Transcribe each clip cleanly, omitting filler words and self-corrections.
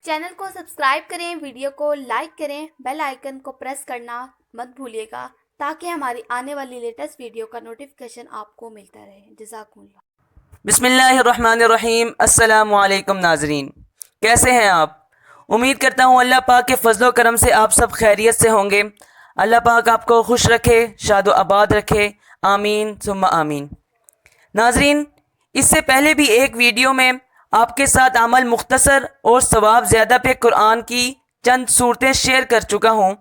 Channel को subscribe करें, video को लाइक करें, बेल आइकन को प्रेस करना मत भूलिएगा ताकि हमारी आने वाली लेटेस्ट वीडियो का नोटिफिकेशन आपको मिलता रहे। जज़ाकुमुल्लाह। बिस्मिल्लाहिर्रहमानिर्रहीम। अस्सलामु अलैकुम नाज़रीन, कैसे हैं आप? उम्मीद करता हूँ अल्लाह पाक के फजलो करम से आप सब खैरियत से होंगे। अल्लाह पाक आपको खुश रखे, शादो आबाद रखे, आमीन सुम्मा आमीन। नाज़रीन, इससे पहले भी एक वीडियो में आपके साथ अमल मुख्तसर और सवाब ज़्यादा पे कुरान की चंद सूरतें शेयर कर चुका हूँ,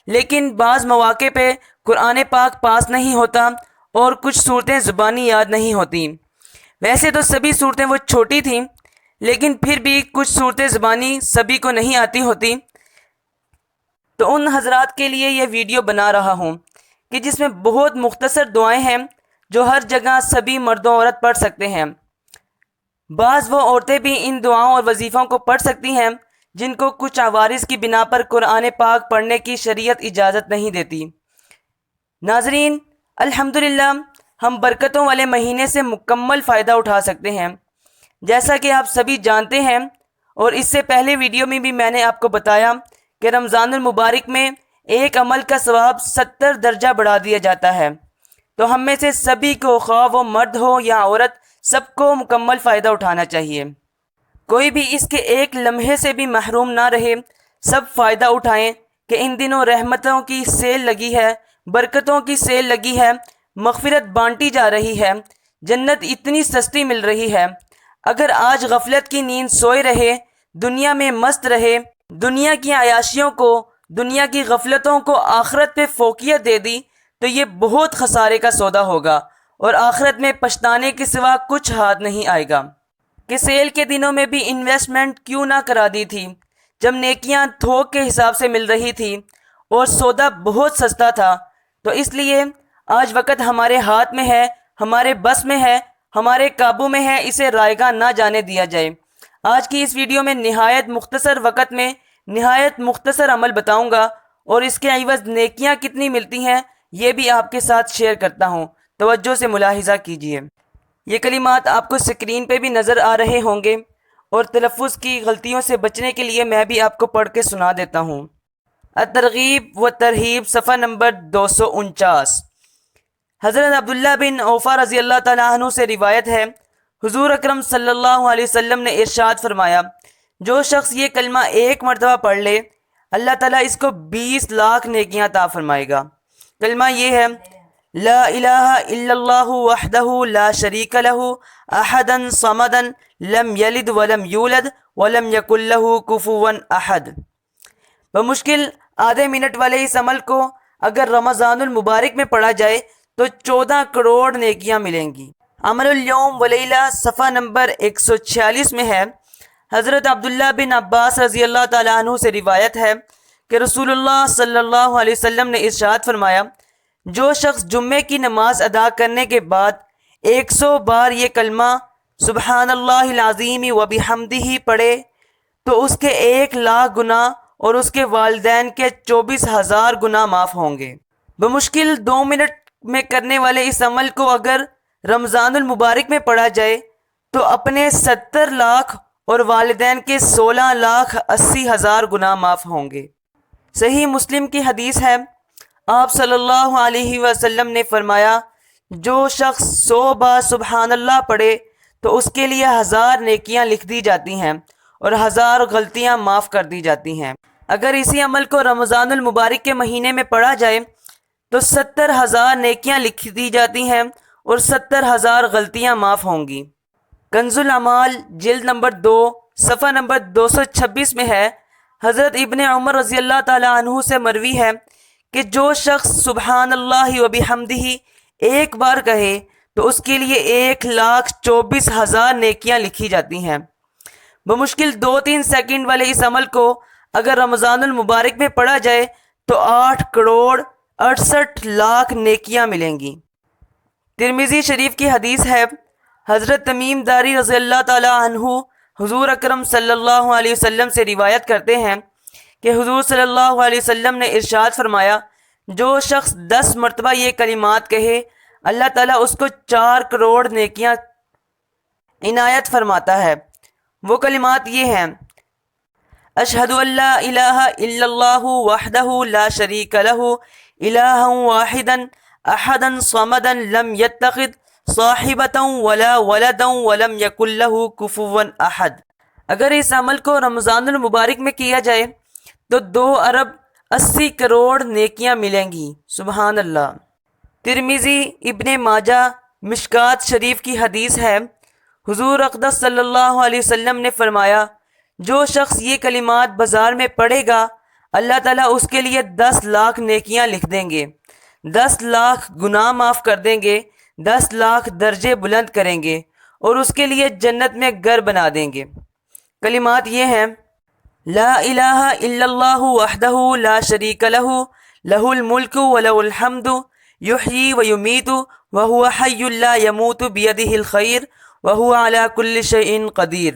लेकिन बाज़ मौक़े पे कुरान पाक पास नहीं होता और कुछ सूरतें ज़ुबानी याद नहीं होती। वैसे तो सभी सूरतें वो छोटी थीं, लेकिन फिर भी कुछ सूरतें ज़बानी सभी को नहीं आती होती, तो उन हजरात के लिए यह वीडियो बना रहा हूँ कि जिसमें बहुत मुख्तसर दुआएं हैं जो हर जगह सभी मर्द औरत पढ़ सकते हैं। बाज़ वो औरतें भी इन दुआओं और वजीफ़ों को पढ़ सकती हैं जिनको कुछ आवारिस की बिना पर कुरान पाक पढ़ने की शरीयत इजाज़त नहीं देती। नाज़रीन, अल्हम्दुलिल्लाह हम बरकतों वाले महीने से मुकम्मल फ़ायदा उठा सकते हैं, जैसा कि आप सभी जानते हैं। और इससे पहले वीडियो में भी मैंने आपको बताया कि रमज़ानुल मुबारक में एक अमल का सवाब 70 दर्जा बढ़ा दिया जाता है। तो हम में से सभी को, ख्वाह वो मर्द हो या औरत, सबको मुकम्मल फ़ायदा उठाना चाहिए। कोई भी इसके एक लम्हे से भी महरूम ना रहे। सब फ़ायदा उठाएं कि इन दिनों रहमतों की सेल लगी है, बरकतों की सेल लगी है, मग़फ़िरत बांटी जा रही है, जन्नत इतनी सस्ती मिल रही है। अगर आज गफलत की नींद सोए रहे, दुनिया में मस्त रहे, दुनिया की आयाशियों को, दुनिया की गफलतों को आखिरत पे फोकियत दे दी, तो ये बहुत खसारे का सौदा होगा और आखिरत में पछताने के सिवा कुछ हाथ नहीं आएगा। कि सेल के दिनों में भी इन्वेस्टमेंट क्यों ना करा दी थी, जब नेकियां थोक के हिसाब से मिल रही थी और सौदा बहुत सस्ता था। तो इसलिए आज वक़्त हमारे हाथ में है, हमारे बस में है, हमारे काबू में है, इसे रायगा ना जाने दिया जाए। आज की इस वीडियो में निहायत मुख्तसर वक़्त में निहायत मुख्तसर अमल बताऊंगा और इसके अवज़ नेकियां कितनी मिलती हैं ये भी आपके साथ शेयर करता हूं। तवज्जो से मुलाहिज़ा कीजिए। ये कलिमात आपको स्क्रीन पे भी नज़र आ रहे होंगे और तलफ़्फ़ुज़ की गलतियों से बचने के लिए मैं भी आपको पढ़ के सुना देता हूँ। अत-तरग़ीब व तरहीब, सफ़ा नंबर 249। हज़रत अब्दुल्ला बिन औफ़ा रज़ी अल्लाह तआला अन्हु से रिवायत है, हुज़ूर अकरम सल्लल्लाहु अलैहि वसल्लम ने इरशाद फरमाया, जो शख्स ये कलमा एक मरतबा पढ़ ले, अल्लाह ताला इसको 20 लाख नेकियां अता फरमाएगा। कलमा ये है, ला इलाहा इल्लल्लाहु वहदहु ला शरीका लहु अहदन समदन लम यलिद वलम यूलद वलम यकुल लहु कुफुवन अहद। बमुश्किल आधे मिनट वाले इस अमल को अगर रमज़ानुल मुबारक में पढ़ा जाए तो 14 करोड़ नेकियां मिलेंगी। अमलुल यौम वलैला, सफ़ा नंबर 146 में है। हज़रत अब्दुल्ला बिन अब्बास रज़ी अल्लाह ताला अन्हु से रिवायत है कि रसूलुल्लाह सल्लल्लाहु अलैहि वसल्लम ने इरशाद फरमाया, जो शख्स जुम्मे की नमाज अदा करने के बाद 100 बार ये कलमा सुबहानल्लाहिल अज़ीम व बिहम्दिही पढ़े तो उसके 1 लाख गुनाह और उसके वालिदैन के 24,000 गुनाह माफ़ होंगे। बमुश्किल 2 मिनट में करने वाले इस अमल को अगर रमज़ानुल मुबारक में पढ़ा जाए तो अपने 70 लाख और वालिदैन के 16,80,000 गुनाह माफ़ होंगे। सही मुस्लिम की हदीस है, आप सल्लल्लाहु अलैहि वसल्लम ने फरमाया, जो शख्स 100 बार सुबहानल्लाह पढ़े तो उसके लिए 1000 नेकियां लिख दी जाती हैं और 1000 गलतियां माफ़ कर दी जाती हैं। अगर इसी अमल को रमज़ानुल मुबारक के महीने में पढ़ा जाए तो 70,000 नेकियां लिख दी जाती हैं और 70,000 गलतियां माफ़ होंगी। कंजुल अमाल, जिल्द नंबर 2, सफ़ा नंबर 226 में है। हज़रत इब्ने उमर रज़ी अल्लाह ताला अन्हु से मरवी है कि जो शख्स सुबहानल्लाहि व बिहम्दिही एक बार कहे तो उसके लिए 1,24,000 नेकियां लिखी जाती हैं। बमुश्किल 2-3 सेकंड वाले इस अमल को अगर रमज़ानुल मुबारक में पढ़ा जाए तो 8 करोड़ 68 लाख नेकियां मिलेंगी। तिरमिज़ी शरीफ की हदीस है, हज़रत तमीम दारी रज़ी अल्लाह ताला अन्हु हुज़ूर अकरम सल्लल्लाहु अलैहि वसल्लम से रिवायत करते हैं कि हुज़ूर सल्लल्लाहु अलैहि वसल्लम ने इरशाद फरमाया, जो शख्स 10 मरतबा ये कलिमात कहे, अल्लाह ताला उसको 4 करोड़ नेकियां इनायत फरमाता है। वो कलिमात ये हैं, اشہد ان لا الہ الا اللہ وحدہ لا شریک لہ الہا واحدا احدا صمدا لم یتخذ صاحبۃ ولا ولدا ولم یکن لہ کفوا احد۔ اگر اس عمل کو رمضان المبارک میں کیا جائے تو 2 ارب 80 کروڑ نیکیاں ملیں گی۔ سبحان اللہ۔ ترمذی، ابن ماجہ، مشکات شریف کی حدیث ہے، حضور اقدس صلی اللہ علیہ وسلم نے فرمایا، جو شخص یہ کلمات بازار میں پڑھے گا اللہ تعالیٰ اس کے لیے 10 لاکھ نیکیاں لکھ دیں گے، 10 لاکھ گناہ معاف کر دیں گے، 10 لاکھ درجے بلند کریں گے اور اس کے لیے جنت میں گھر بنا دیں گے۔ کلمات یہ ہیں: لا الہ الا اللہ وحدہ لا شریک لہ لہ الملک ولہ الحمد یحیی ویمیت وہو حی لا یموت بیدہ الخیر وہو علی کل شیء قدیر۔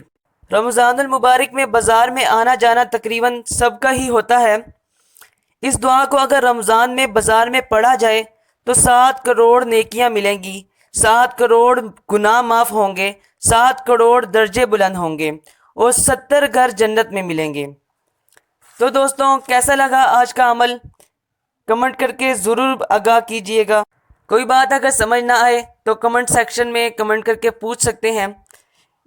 رمضان المبارک میں بازار میں آنا جانا تقریباً سب کا ہی ہوتا ہے۔ اس دعا کو اگر رمضان میں بازار میں پڑھا جائے تو 7 کروڑ نیکیاں ملیں گی، 7 کروڑ گناہ معاف ہوں گے، 7 کروڑ درجے بلند ہوں گے اور 70 گھر جنت میں ملیں گے۔ تو دوستوں، کیسا لگا آج کا عمل؟ کمنٹ کر کے ضرور آگاہ کیجئے گا۔ کوئی بات اگر سمجھ نہ آئے تو کمنٹ سیکشن میں کمنٹ کر کے پوچھ سکتے ہیں۔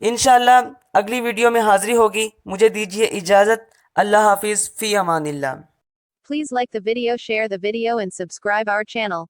انشاءاللہ اگلی ویڈیو میں حاضری ہوگی۔ مجھے دیجیے اجازت۔ اللہ حافظ، فی Aman Ullah. Please like the video, share the video and subscribe our channel.